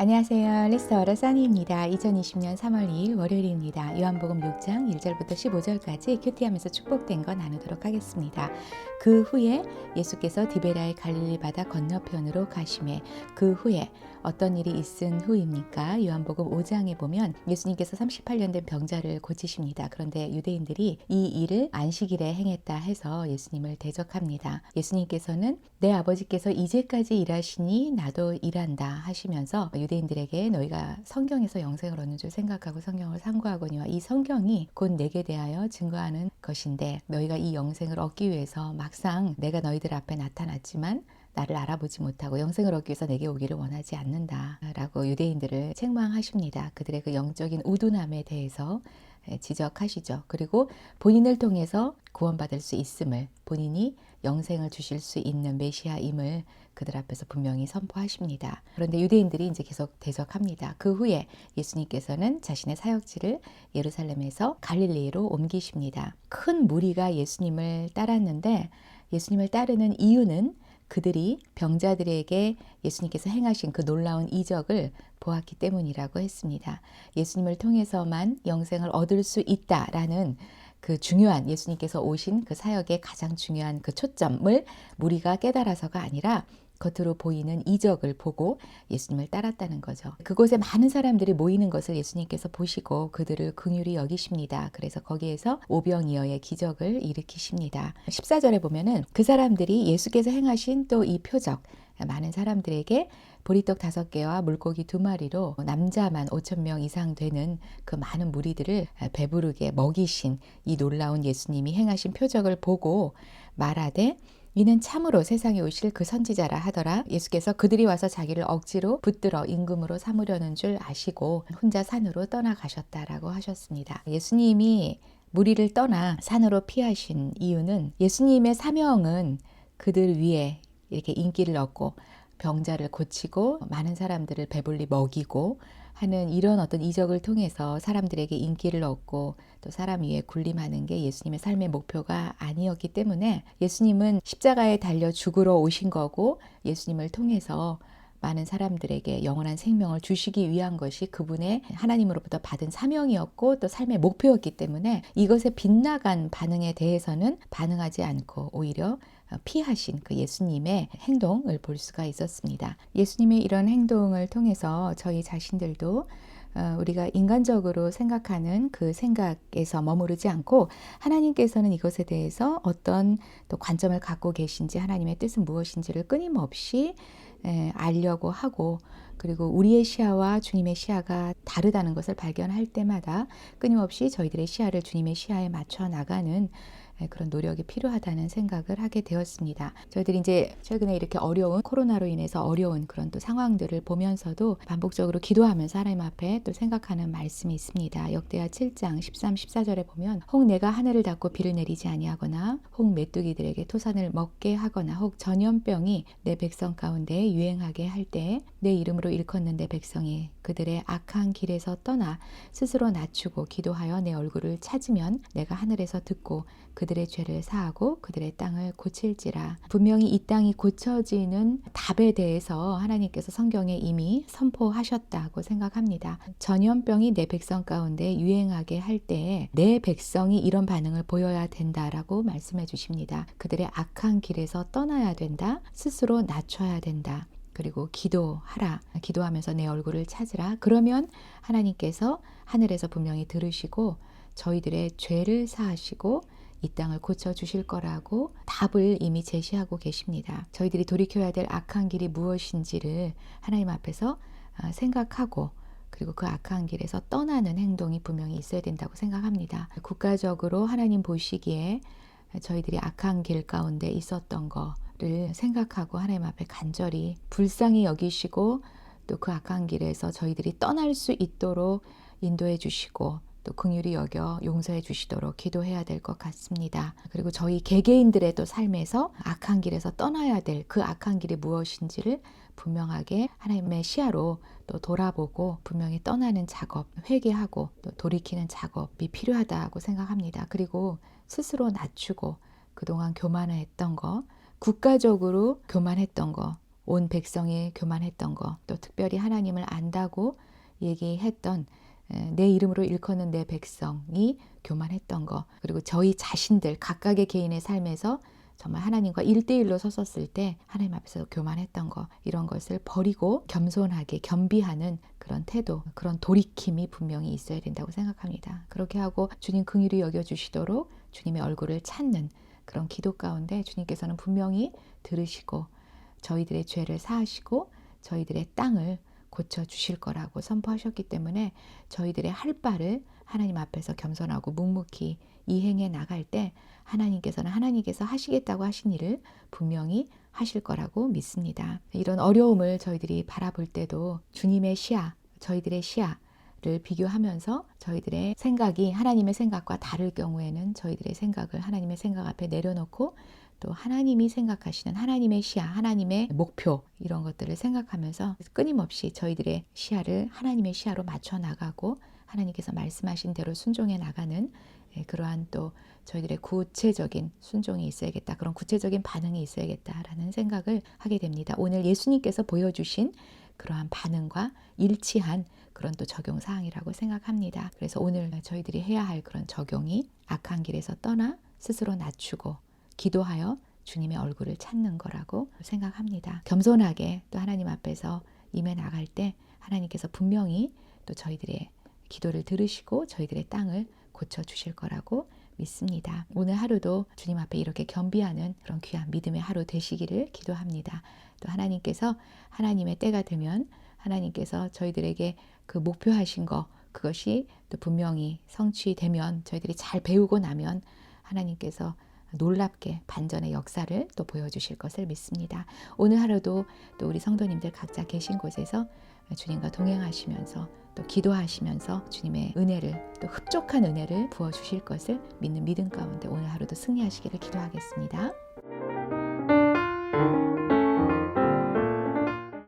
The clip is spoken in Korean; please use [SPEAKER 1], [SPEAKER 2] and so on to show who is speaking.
[SPEAKER 1] 안녕하세요. 레스토랑 써니입니다. 2020년 3월 2일 월요일입니다. 요한복음 6장 1절부터 15절까지 큐티하면서 축복된 거 나누도록 하겠습니다. 그 후에 예수께서 디베라의 갈릴리 바다 건너편으로 가시매 그 후에 어떤 일이 있은 후입니까? 요한복음 5장에 보면 예수님께서 38년 된 병자를 고치십니다. 그런데 유대인들이 이 일을 안식일에 행했다 해서 예수님을 대적합니다. 예수님께서는 내 아버지께서 이제까지 일하시니 나도 일한다 하시면서 유대인들에게 너희가 성경에서 영생을 얻는 줄 생각하고 성경을 상고하거니와 이 성경이 곧 내게 대하여 증거하는 것인데 너희가 이 영생을 얻기 위해서 막상 내가 너희들 앞에 나타났지만 나를 알아보지 못하고 영생을 얻기 위해서 내게 오기를 원하지 않는다 라고 유대인들을 책망하십니다. 그들의 그 영적인 우둔함에 대해서 지적하시죠. 그리고 본인을 통해서 구원받을 수 있음을, 본인이 영생을 주실 수 있는 메시아임을 그들 앞에서 분명히 선포하십니다. 그런데 유대인들이 이제 계속 대적합니다. 그 후에 예수님께서는 자신의 사역지를 예루살렘에서 갈릴리로 옮기십니다. 큰 무리가 예수님을 따랐는데 예수님을 따르는 이유는 그들이 병자들에게 예수님께서 행하신 그 놀라운 이적을 보았기 때문이라고 했습니다. 예수님을 통해서만 영생을 얻을 수 있다라는 그 중요한 예수님께서 오신 그 사역의 가장 중요한 그 초점을 무리가 깨달아서가 아니라 겉으로 보이는 이적을 보고 예수님을 따랐다는 거죠. 그곳에 많은 사람들이 모이는 것을 예수님께서 보시고 그들을 긍휼히 여기십니다. 그래서 거기에서 오병이어의 기적을 일으키십니다. 14절에 보면은 그 사람들이 예수께서 행하신 또 이 표적, 많은 사람들에게 보리떡 5개와 물고기 2마리로 남자만 5,000명 이상 되는 그 많은 무리들을 배부르게 먹이신 이 놀라운 예수님이 행하신 표적을 보고 말하되 이는 참으로 세상에 오실 그 선지자라 하더라. 예수께서 그들이 와서 자기를 억지로 붙들어 임금으로 삼으려는 줄 아시고 혼자 산으로 떠나가셨다라고 하셨습니다. 예수님이 무리를 떠나 산으로 피하신 이유는 예수님의 사명은 그들 위에 이렇게 인기를 얻고 병자를 고치고 많은 사람들을 배불리 먹이고 하는 이런 어떤 이적을 통해서 사람들에게 인기를 얻고 또 사람 위에 군림하는 게 예수님의 삶의 목표가 아니었기 때문에 예수님은 십자가에 달려 죽으러 오신 거고 예수님을 통해서 많은 사람들에게 영원한 생명을 주시기 위한 것이 그분의 하나님으로부터 받은 사명이었고 또 삶의 목표였기 때문에 이것에 빗나간 반응에 대해서는 반응하지 않고 오히려 피하신 그 예수님의 행동을 볼 수가 있었습니다. 예수님의 이런 행동을 통해서 저희 자신들도 우리가 인간적으로 생각하는 그 생각에서 머무르지 않고 하나님께서는 이것에 대해서 어떤 또 관점을 갖고 계신지 하나님의 뜻은 무엇인지를 끊임없이 알려고 하고 그리고 우리의 시야와 주님의 시야가 다르다는 것을 발견할 때마다 끊임없이 저희들의 시야를 주님의 시야에 맞춰 나가는 그런 노력이 필요하다는 생각을 하게 되었습니다. 저희들이 이제 최근에 이렇게 어려운 코로나로 인해서 어려운 그런 또 상황들을 보면서도 반복적으로 기도하면서 하나님 앞에 또 생각하는 말씀이 있습니다. 역대하 7장 13, 14절에 보면 혹 내가 하늘을 닫고 비를 내리지 아니하거나 혹 메뚜기들에게 토산을 먹게 하거나 혹 전염병이 내 백성 가운데 유행하게 할 때 내 이름으로 일컫는 내 백성이 그들의 악한 길에서 떠나 스스로 낮추고 기도하여 내 얼굴을 찾으면 내가 하늘에서 듣고 그들의 죄를 사하고 그들의 땅을 고칠지라. 분명히 이 땅이 고쳐지는 답에 대해서 하나님께서 성경에 이미 선포하셨다고 생각합니다. 전염병이 내 백성 가운데 유행하게 할 때에 내 백성이 이런 반응을 보여야 된다라고 말씀해 주십니다. 그들의 악한 길에서 떠나야 된다. 스스로 낮춰야 된다. 그리고 기도하라. 기도하면서 내 얼굴을 찾으라. 그러면 하나님께서 하늘에서 분명히 들으시고 저희들의 죄를 사하시고 이 땅을 고쳐주실 거라고 답을 이미 제시하고 계십니다. 저희들이 돌이켜야 될 악한 길이 무엇인지를 하나님 앞에서 생각하고 그리고 그 악한 길에서 떠나는 행동이 분명히 있어야 된다고 생각합니다. 국가적으로 하나님 보시기에 저희들이 악한 길 가운데 있었던 거를 생각하고 하나님 앞에 간절히 불쌍히 여기시고 또 그 악한 길에서 저희들이 떠날 수 있도록 인도해 주시고 또 긍휼히 여겨 용서해 주시도록 기도해야 될 것 같습니다. 그리고 저희 개개인들의 또 삶에서 악한 길에서 떠나야 될 그 악한 길이 무엇인지를 분명하게 하나님의 시야로 또 돌아보고 분명히 떠나는 작업, 회개하고 또 돌이키는 작업이 필요하다고 생각합니다. 그리고 스스로 낮추고 그동안 교만했던 거, 국가적으로 교만했던 거, 온 백성이 교만했던 거, 또 특별히 하나님을 안다고 얘기했던 내 이름으로 일컫는 내 백성이 교만했던 거, 그리고 저희 자신들 각각의 개인의 삶에서 정말 하나님과 1대1로 섰었을 때 하나님 앞에서 교만했던 거, 이런 것을 버리고 겸손하게 겸비하는 그런 태도, 그런 돌이킴이 분명히 있어야 된다고 생각합니다. 그렇게 하고 주님 긍휼히 여겨주시도록 주님의 얼굴을 찾는 그런 기도 가운데 주님께서는 분명히 들으시고 저희들의 죄를 사하시고 저희들의 땅을 고쳐주실 거라고 선포하셨기 때문에 저희들의 할 바를 하나님 앞에서 겸손하고 묵묵히 이행해 나갈 때 하나님께서는 하나님께서 하시겠다고 하신 일을 분명히 하실 거라고 믿습니다. 이런 어려움을 저희들이 바라볼 때도 주님의 시야, 저희들의 시야를 비교하면서 저희들의 생각이 하나님의 생각과 다를 경우에는 저희들의 생각을 하나님의 생각 앞에 내려놓고 또 하나님이 생각하시는 하나님의 시야, 하나님의 목표, 이런 것들을 생각하면서 끊임없이 저희들의 시야를 하나님의 시야로 맞춰 나가고 하나님께서 말씀하신 대로 순종해 나가는 그러한 또 저희들의 구체적인 순종이 있어야겠다, 그런 구체적인 반응이 있어야겠다라는 생각을 하게 됩니다. 오늘 예수님께서 보여주신 그러한 반응과 일치한 그런 또 적용 사항이라고 생각합니다. 그래서 오늘 저희들이 해야 할 그런 적용이 악한 길에서 떠나 스스로 낮추고 기도하여 주님의 얼굴을 찾는 거라고 생각합니다. 겸손하게 또 하나님 앞에서 임해 나갈 때 하나님께서 분명히 또 저희들의 기도를 들으시고 저희들의 땅을 고쳐주실 거라고 믿습니다. 오늘 하루도 주님 앞에 이렇게 겸비하는 그런 귀한 믿음의 하루 되시기를 기도합니다. 또 하나님께서 하나님의 때가 되면 하나님께서 저희들에게 그 목표하신 거, 그것이 또 분명히 성취되면, 저희들이 잘 배우고 나면 하나님께서 놀랍게 반전의 역사를 또 보여주실 것을 믿습니다. 오늘 하루도 또 우리 성도님들 각자 계신 곳에서 주님과 동행하시면서 또 기도하시면서 주님의 은혜를, 또 흡족한 은혜를 부어주실 것을 믿는 믿음 가운데 오늘 하루도 승리하시기를 기도하겠습니다.